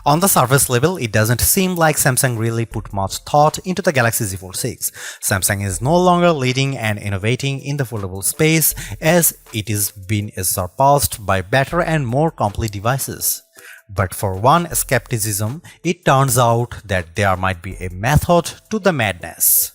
On the surface level, it doesn't seem like Samsung really put much thought into the Galaxy Z Fold 6. Samsung is no longer leading and innovating in the foldable space, as it is being surpassed by better and more complete devices. But for one skepticism, it turns out that there might be a method to the madness.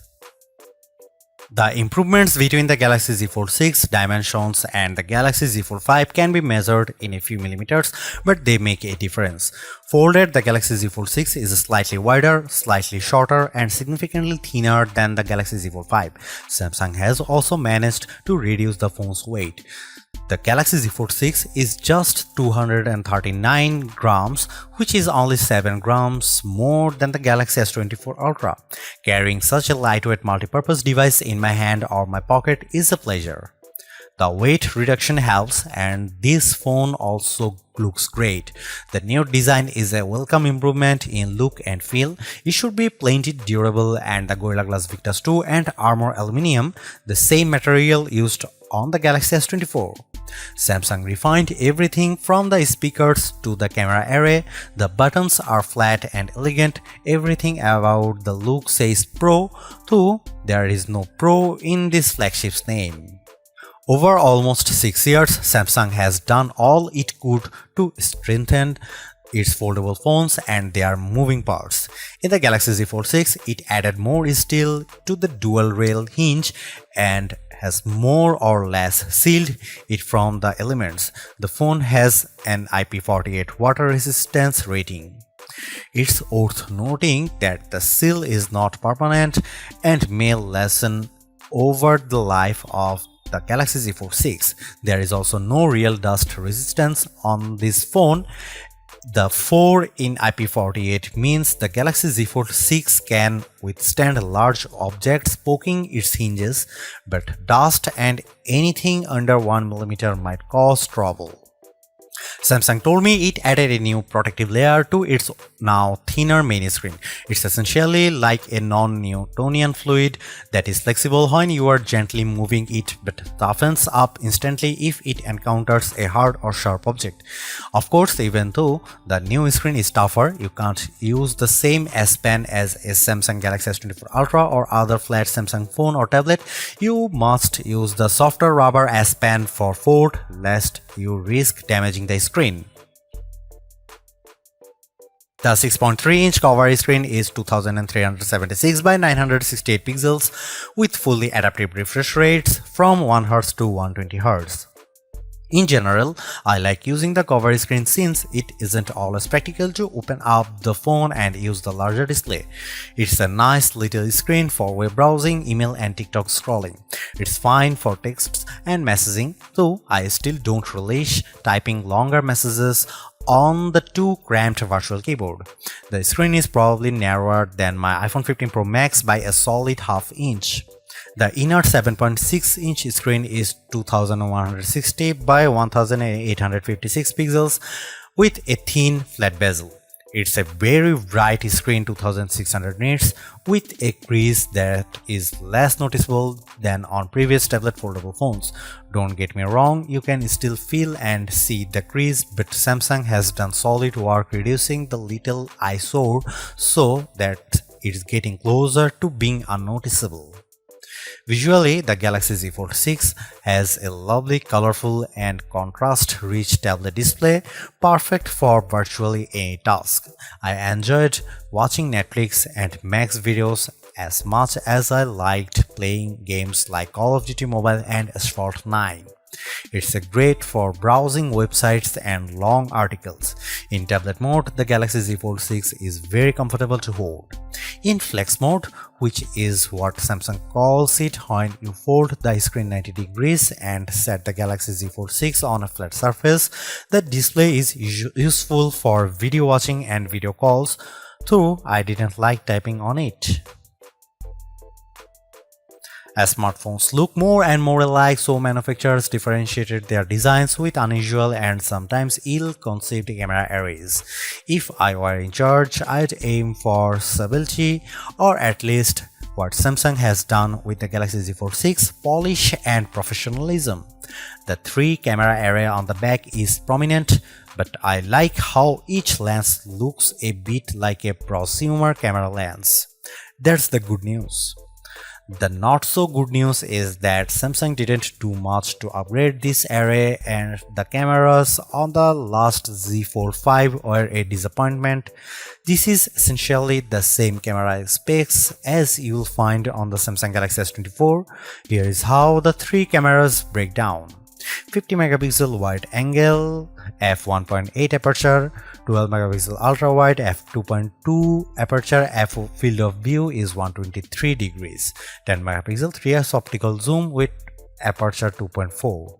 The improvements between the Galaxy Z Fold 6 dimensions and the Galaxy Z Fold 5 can be measured in a few millimeters, but they make a difference. Folded, the Galaxy Z Fold 6 is slightly wider, slightly shorter, and significantly thinner than the Galaxy Z Fold 5. Samsung has also managed to reduce the phone's weight. The Galaxy Z Fold 6 is just 239 grams, which is only 7 grams more than the Galaxy S24 Ultra. Carrying such a lightweight multi-purpose device in my hand or my pocket is a pleasure. The weight reduction helps, and this phone also looks great. The new design is a welcome improvement in look and feel. It should be plenty durable, and the Gorilla Glass Victus 2 and Armor Aluminium, the same material used on the Galaxy S24. Samsung refined everything from the speakers to the camera array. The buttons are flat and elegant. Everything about the look says Pro, though there is no Pro in this flagship's name. Over almost 6 years, Samsung has done all it could to strengthen its foldable phones and their moving parts. In the Galaxy Z Fold 6, it added more steel to the dual rail hinge and has more or less sealed it from the elements. The phone has an IP48 water resistance rating. It's worth noting that the seal is not permanent and may lessen over the life of the Galaxy Z Fold 6. There is also no real dust resistance on this phone. The 4 in IP48 means the Galaxy Z Fold 6 can withstand large objects poking its hinges, but dust and anything under 1 mm might cause trouble. Samsung told me it added a new protective layer to its now thinner main screen. It's essentially like a non-Newtonian fluid that is flexible when you are gently moving it but toughens up instantly if it encounters a hard or sharp object. Of course, even though the new screen is tougher, you can't use the same S Pen as a Samsung Galaxy S24 Ultra or other flat Samsung phone or tablet. You must use the softer rubber S Pen for fold, lest you risk damaging the screen. The 6.3-inch cover screen is 2376 by 968 pixels with fully adaptive refresh rates from 1Hz to 120Hz. In general, I like using the cover screen since it isn't always practical to open up the phone and use the larger display. It's a nice little screen for web browsing, email and TikTok scrolling. It's fine for texts and messaging, though I still don't relish typing longer messages on the too cramped virtual keyboard. The screen is probably narrower than my iPhone 15 Pro Max by a solid half inch. The inner 7.6-inch screen is 2160 by 1856 pixels with a thin flat bezel. It's a very bright screen, 2600 nits, with a crease that is less noticeable than on previous tablet foldable phones. Don't get me wrong, you can still feel and see the crease, but Samsung has done solid work reducing the little eyesore so that it's getting closer to being unnoticeable. Visually, the Galaxy Z Fold 6 has a lovely, colorful and contrast-rich tablet display, perfect for virtually any task. I enjoyed watching Netflix and Max videos as much as I liked playing games like Call of Duty Mobile and Asphalt 9. It's great for browsing websites and long articles. In tablet mode, the Galaxy Z Fold 6 is very comfortable to hold. In flex mode, which is what Samsung calls it when you fold the screen 90 degrees and set the Galaxy Z Fold 6 on a flat surface, the display is useful for video watching and video calls, though I didn't like typing on it. As smartphones look more and more alike, so manufacturers differentiated their designs with unusual and sometimes ill-conceived camera arrays. If I were in charge, I'd aim for stability, or at least what Samsung has done with the Galaxy Z Fold 6, polish and professionalism. The 3-camera array on the back is prominent, but I like how each lens looks a bit like a prosumer camera lens. That's the good news. The not so good news is that Samsung didn't do much to upgrade this array, and the cameras on the last Z Fold 5 were a disappointment. This is essentially the same camera specs as you'll find on the Samsung Galaxy S24. Here is how the 3 cameras break down. 50 megapixel wide angle, f1.8 aperture, 12 megapixel ultra wide, f2.2 aperture, field of view is 123 degrees, 10 megapixel 3x optical zoom with aperture 2.4.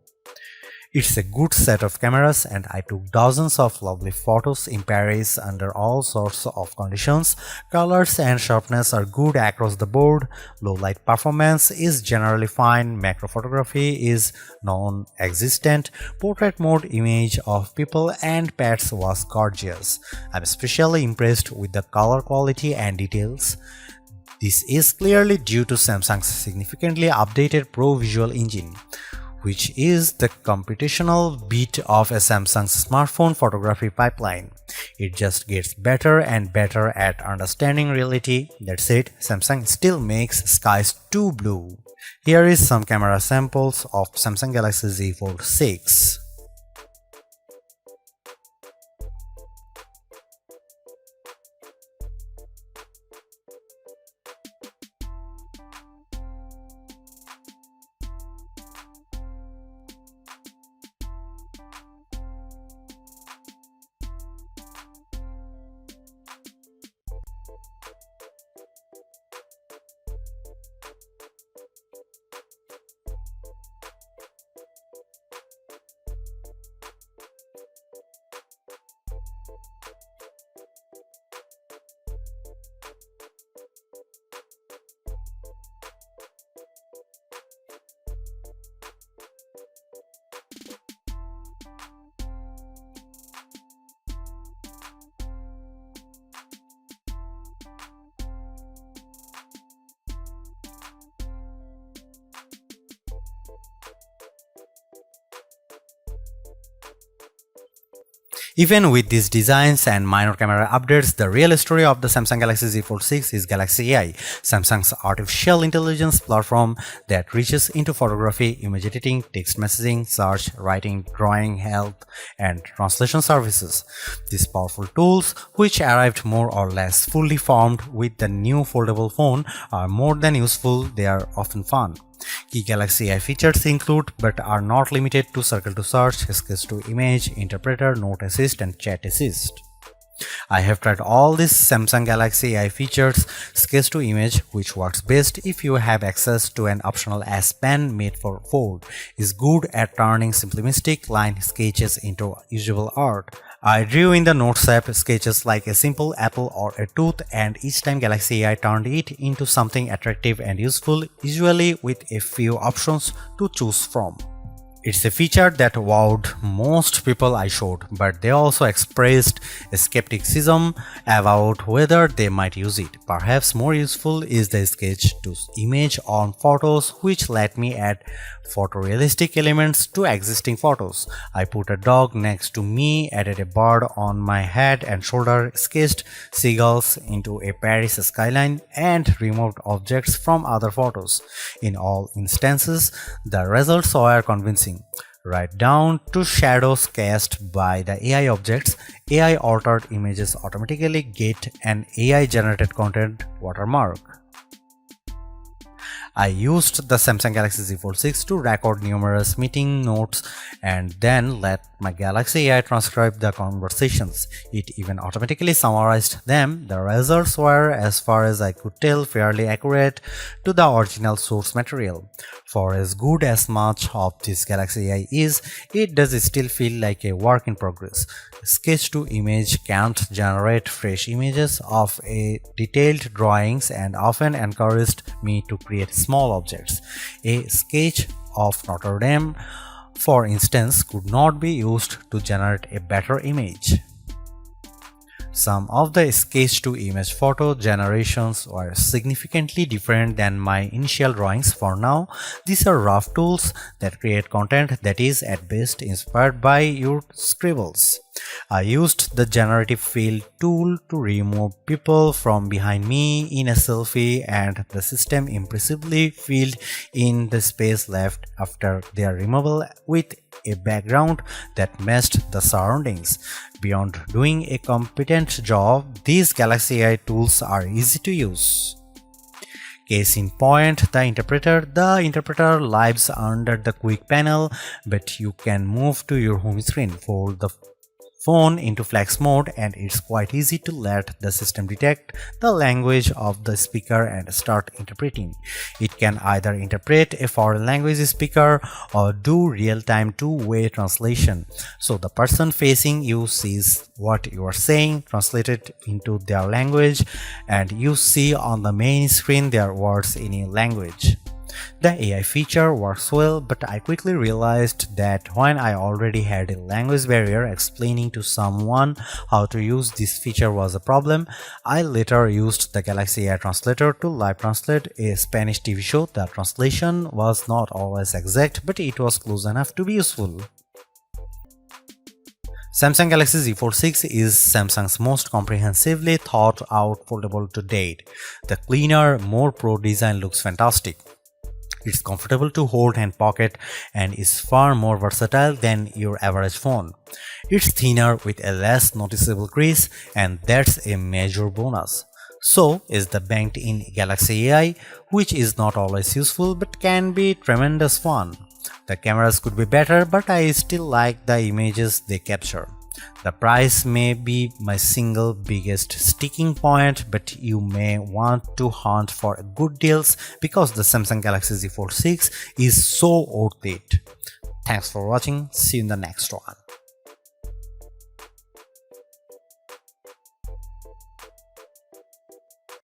It's a good set of cameras, and I took dozens of lovely photos in Paris under all sorts of conditions. Colors and sharpness are good across the board. Low light performance is generally fine. Macro photography is non-existent. Portrait mode image of people and pets was gorgeous. I'm especially impressed with the color quality and details. This is clearly due to Samsung's significantly updated Pro Visual Engine, which is the computational bit of a Samsung's smartphone photography pipeline. It just gets better and better at understanding reality. That said, Samsung still makes skies too blue. Here is some camera samples of Samsung Galaxy Z Fold 6. Even with these designs and minor camera updates, the real story of the Samsung Galaxy Z Fold 6 is Galaxy AI, Samsung's artificial intelligence platform that reaches into photography, image editing, text messaging, search, writing, drawing, health, and translation services. These powerful tools, which arrived more or less fully formed with the new foldable phone, are more than useful. They are often fun. Key Galaxy AI features include, but are not limited to, Circle to Search, Sketch to Image, Interpreter, Note Assist, and Chat Assist. I have tried all these Samsung Galaxy AI features. Sketch to Image, which works best if you have access to an optional S Pen made for Fold, is good at turning simplistic line sketches into usable art. I drew in the Notes app sketches like a simple apple or a tooth, and each time Galaxy AI turned it into something attractive and useful, usually with a few options to choose from. It's a feature that wowed most people I showed, but they also expressed a skepticism about whether they might use it. Perhaps more useful is the sketch to image on photos, which let me add photorealistic elements to existing photos. I put a dog next to me, added a bird on my head and shoulder, sketched seagulls into a Paris skyline, and removed objects from other photos. In all instances, the results were convincing. Right down to shadows cast by the AI objects. AI altered images automatically get an AI generated content watermark. I used the Samsung Galaxy Z Fold 6 to record numerous meeting notes and then let my Galaxy AI transcribe the conversations. It even automatically summarized them. The results were, as far as I could tell, fairly accurate to the original source material. For as good as much of this Galaxy AI is, it does still feel like a work in progress. Sketch to Image can't generate fresh images of a detailed drawings and often encouraged me to create small objects. A sketch of Notre Dame, for instance, could not be used to generate a better image. Some of the sketch to image photo generations were significantly different than my initial drawings. For now, these are rough tools that create content that is at best inspired by your scribbles. I used the generative fill tool to remove people from behind me in a selfie, and the system impressively filled in the space left after their removal with a background that matched the surroundings. Beyond doing a competent job, these Galaxy AI tools are easy to use. Case in point, the interpreter. The interpreter lives under the quick panel, but you can move to your home screen, fold the phone into flex mode, and it's quite easy to let the system detect the language of the speaker and start interpreting. It can either interpret a foreign language speaker or do real-time two-way translation, so the person facing you sees what you are saying translated into their language, and you see on the main screen their words in a language. The AI feature works well, but I quickly realized that when I already had a language barrier, explaining to someone how to use this feature was a problem. I later used the Galaxy AI Translator to live translate a Spanish TV show. The translation was not always exact, but it was close enough to be useful. Samsung Galaxy Z Fold 6 is Samsung's most comprehensively thought out foldable to date. The cleaner, more pro design looks fantastic. It's comfortable to hold and pocket and is far more versatile than your average phone. It's thinner with a less noticeable crease, and that's a major bonus. So is the banked-in Galaxy AI, which is not always useful but can be tremendous fun. The cameras could be better, but I still like the images they capture. The price may be my single biggest sticking point, but you may want to hunt for good deals because the Samsung Galaxy Z Fold 6 is so worth it. Thanks for watching. See you in the next one.